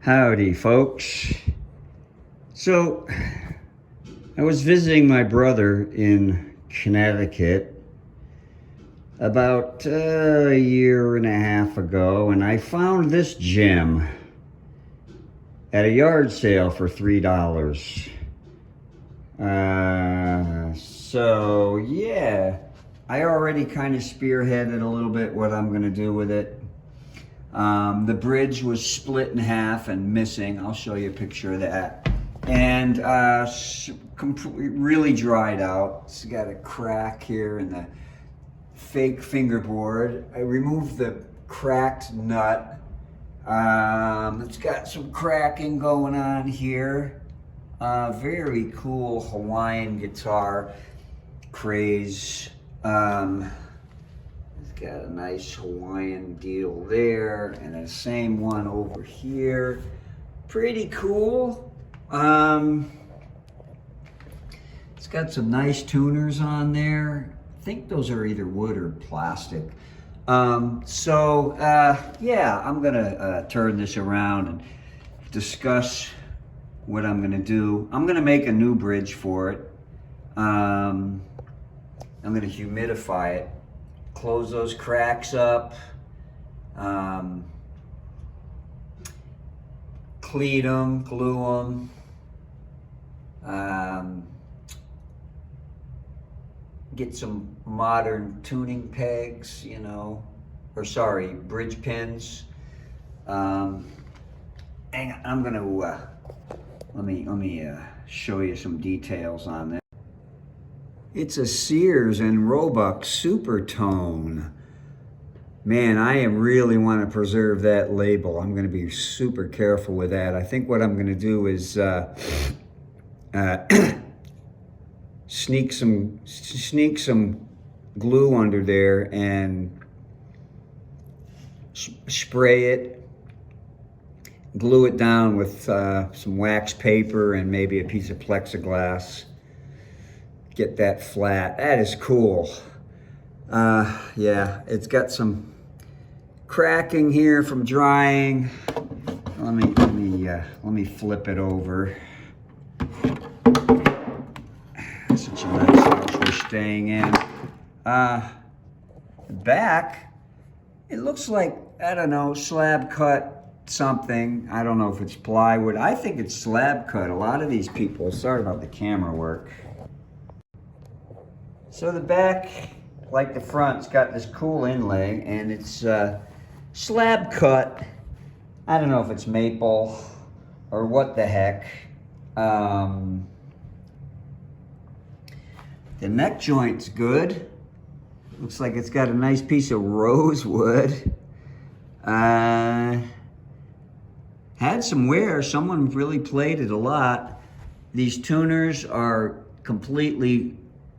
Howdy, folks. So, I was visiting my brother in Connecticut about a year and a half ago, and I found this gem at a yard sale for $3. So yeah, I already kind of spearheaded a little bit what I'm going to do with it. The bridge was split in half and missing. I'll show you a picture of that. And really dried out. It's got a crack here in the fake fingerboard. I removed the cracked nut. It's got some cracking going on here. Very cool Hawaiian guitar craze. It's got a nice Hawaiian deal there, and the same one over here. Pretty cool. It's got some nice tuners on there. I think those are either wood or plastic. Yeah, I'm gonna turn this around and discuss what I'm gonna do. I'm gonna make a new bridge for it. I'm gonna humidify it, close those cracks up, cleat them, glue them, get some modern tuning pegs, you know, or sorry, bridge pins. And I'm gonna let me show you some details on this. It's a Sears and Roebuck Supertone. Man, I really want to preserve that label. I'm going to be super careful with that. I think what I'm going to do is sneak some glue under there and spray it, glue it down with some wax paper and maybe a piece of plexiglass. Get that flat. That is cool. Yeah, it's got some cracking here from drying. Let me flip it over. Such a nice house we're staying in. The back, it looks like, I don't know, slab cut something. I don't know if it's plywood. I think it's slab cut. A lot of these people, sorry about the camera work. So the back, like the front, it's got this cool inlay, and it's slab cut. I don't know if it's maple or what the heck. The neck joint's good. Looks like it's got a nice piece of rosewood. Had some wear. Someone really played it a lot. These tuners are completely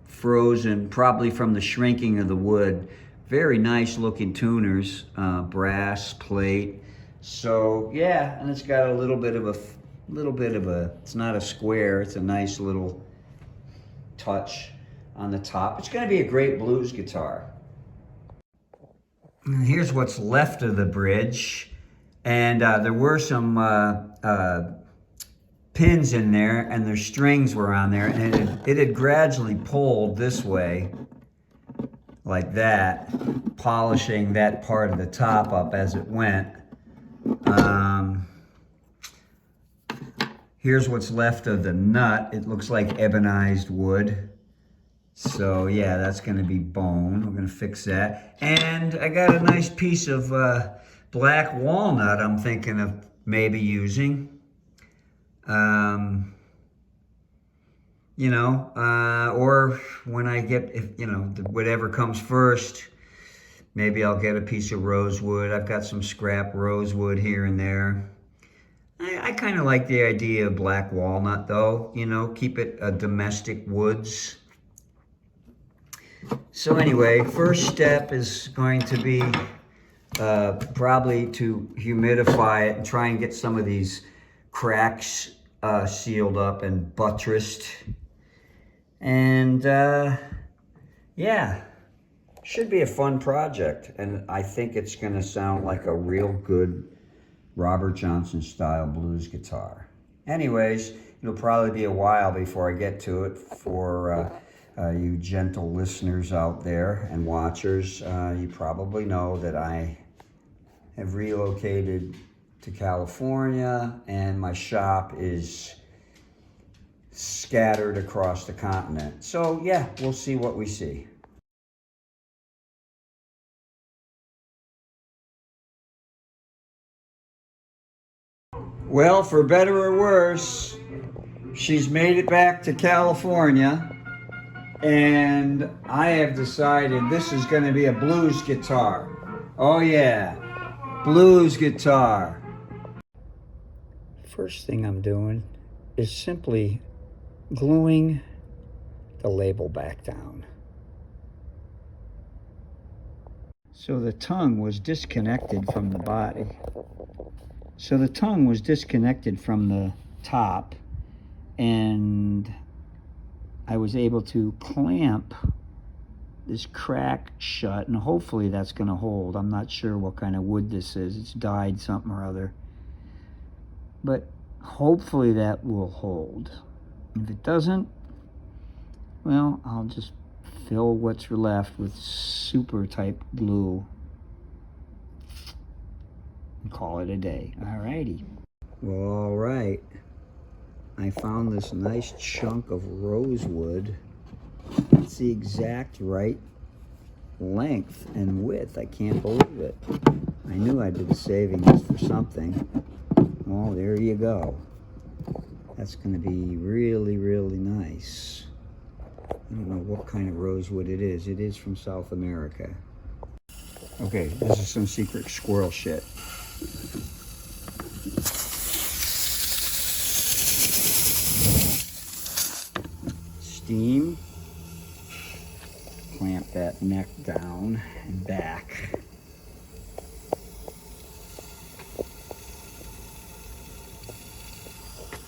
frozen, probably from the shrinking of the wood. Very nice looking tuners, brass plate. So yeah, and it's got a little bit of a, it's not a square, it's a nice little touch on the top. It's gonna be a great blues guitar. And here's what's left of the bridge. And there were some pins in there, and their strings were on there, and it had gradually pulled this way, like that, polishing that part of the top up as it went. Here's what's left of the nut. It looks like ebonized wood. So yeah, that's gonna be bone. We're gonna fix that. And I got a nice piece of black walnut I'm thinking of maybe using. You know, or when I get, whatever comes first, maybe I'll get a piece of rosewood. I've got some scrap rosewood here and there. I kind of like the idea of black walnut though, you know, keep it a domestic woods. So anyway, first step is going to be probably to humidify it and try and get some of these cracks sealed up and buttressed. And yeah, should be a fun project. And I think it's gonna sound like a real good Robert Johnson style blues guitar. Anyways, it'll probably be a while before I get to it. For you gentle listeners out there and watchers, you probably know that I have relocated to California and my shop is scattered across the continent. So yeah, we'll see what we see. Well, for better or worse, she's made it back to California, and I have decided this is going to be a blues guitar. Oh yeah, blues guitar. First thing I'm doing is simply gluing the label back down. So the tongue was disconnected from the body. So the tongue was disconnected from the top, and I was able to clamp this crack shut, and hopefully that's going to hold. I'm not sure what kind of wood this is. It's dyed something or other. But hopefully that will hold. If it doesn't, well, I'll just fill what's left with super type glue and call it a day. Alrighty. Well, all right. I found this nice chunk of rosewood. It's the exact right length and width. I can't believe it. I knew I'd been saving this for something. Well, there you go. That's going to be really, really nice. I don't know what kind of rosewood it is. It is from South America. Okay, this is some secret squirrel shit. Steam. Clamp that neck down and back.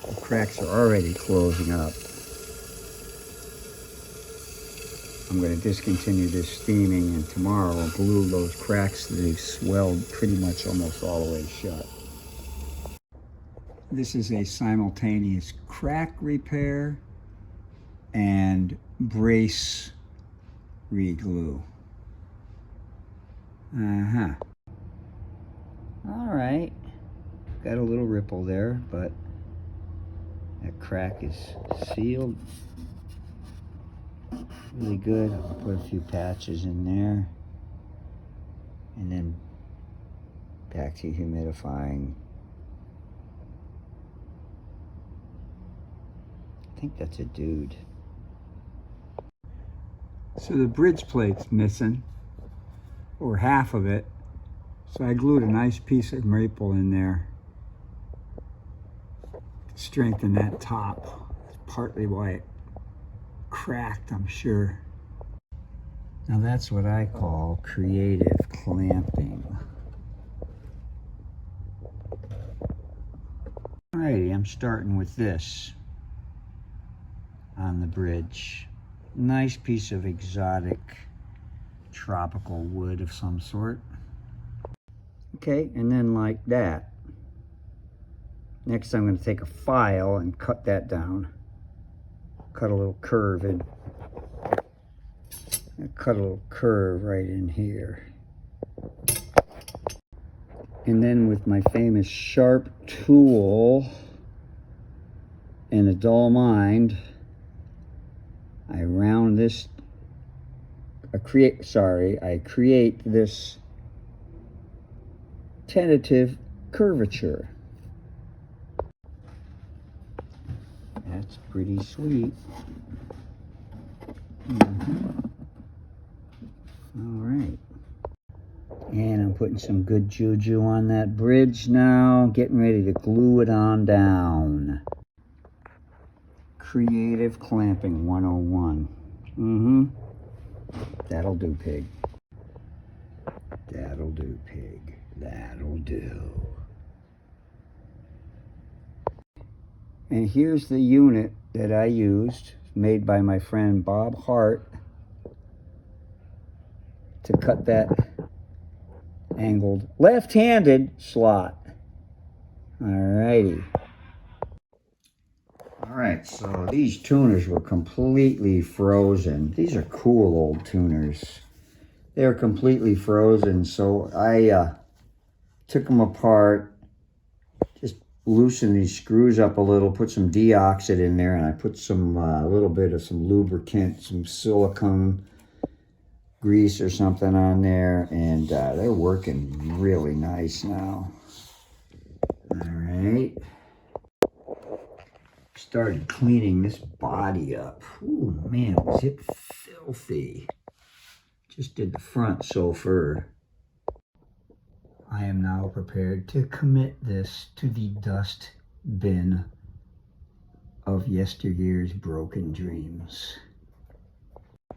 The cracks are already closing up. I'm going to discontinue this steaming, and tomorrow I'll glue those cracks that they've swelled pretty much almost all the way shut. This is a simultaneous crack repair and brace re-glue. All right, got a little ripple there, but that crack is sealed really good. I'll put a few patches in there, and then back to humidifying. I think that's a dude. So the bridge plate's missing, or half of it. So I glued a nice piece of maple in there to strengthen that top. It's partly why it cracked, I'm sure. Now that's what I call creative clamping. Alrighty, I'm starting with this on the bridge. Nice piece of exotic tropical wood of some sort. Okay, and then like that. Next I'm going to take a file and cut that down. Cut a little curve in. Cut a little curve right in here. And then with my famous sharp tool and a dull mind, I round this, I create this tentative curvature. That's pretty sweet. All right. And I'm putting some good juju on that bridge now, getting ready to glue it on down. Creative Clamping 101. That'll do, pig. That'll do, pig. That'll do. And here's the unit that I used, made by my friend Bob Hart, to cut that angled left-handed slot. Alrighty. Alright, so these tuners were completely frozen. These are cool old tuners. They're completely frozen, so I took them apart, just loosened these screws up a little, put some deoxit in there, and I put some a little bit of some lubricant, some silicone grease or something on there, and they're working really nice now. Alright. Started cleaning this body up. Ooh, man, was it filthy. Just did the front so far. I am now prepared to commit this to the dust bin of yesteryear's broken dreams.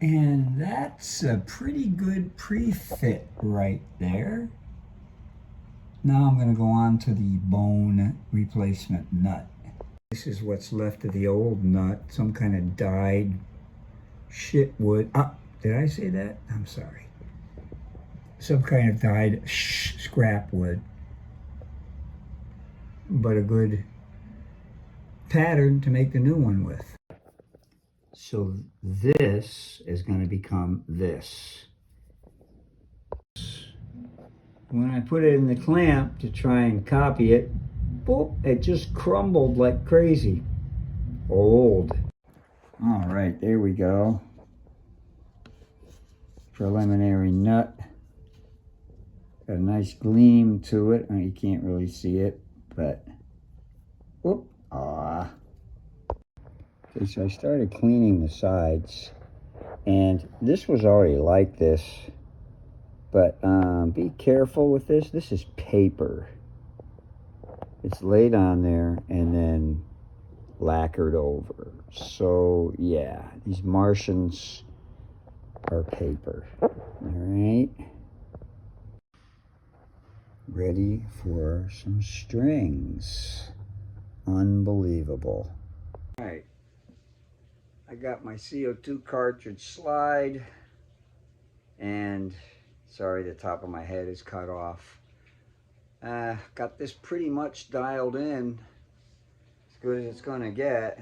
And that's a pretty good pre-fit right there. Now I'm going to go on to the bone replacement nut. This is what's left of the old nut, some kind of dyed shit wood. Ah, did I say that? I'm sorry. Some kind of dyed scrap wood. But a good pattern to make the new one with. So this is going to become this. When I put it in the clamp to try and copy it, boop, it just crumbled like crazy. Old. All right, there we go. Preliminary nut. Got a nice gleam to it. You can't really see it, but whoop. Ah. Okay, so I started cleaning the sides, and this was already like this, but be careful with this. This is paper. It's laid on there and then lacquered over. So yeah, these Martians are paper. All right. Ready for some strings. Unbelievable. All right. I got my CO2 cartridge slide, and sorry, the top of my head is cut off. Got this pretty much dialed in, as good as it's gonna get.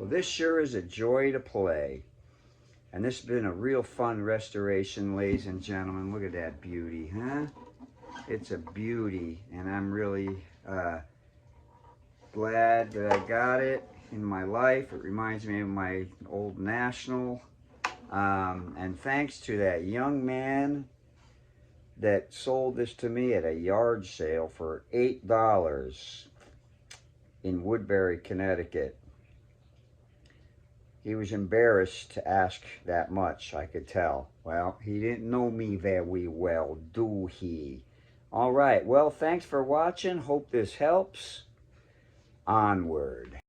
This sure is a joy to play. And this has been a real fun restoration, ladies and gentlemen. Look at that beauty, huh? It's a beauty, and I'm really glad that I got it in my life. It reminds me of my old National. And thanks to that young man that sold this to me at a yard sale for $8 in Woodbury, Connecticut. He was embarrassed to ask that much, I could tell. Well, he didn't know me very well, do he? All right, well, thanks for watching. Hope this helps. Onward.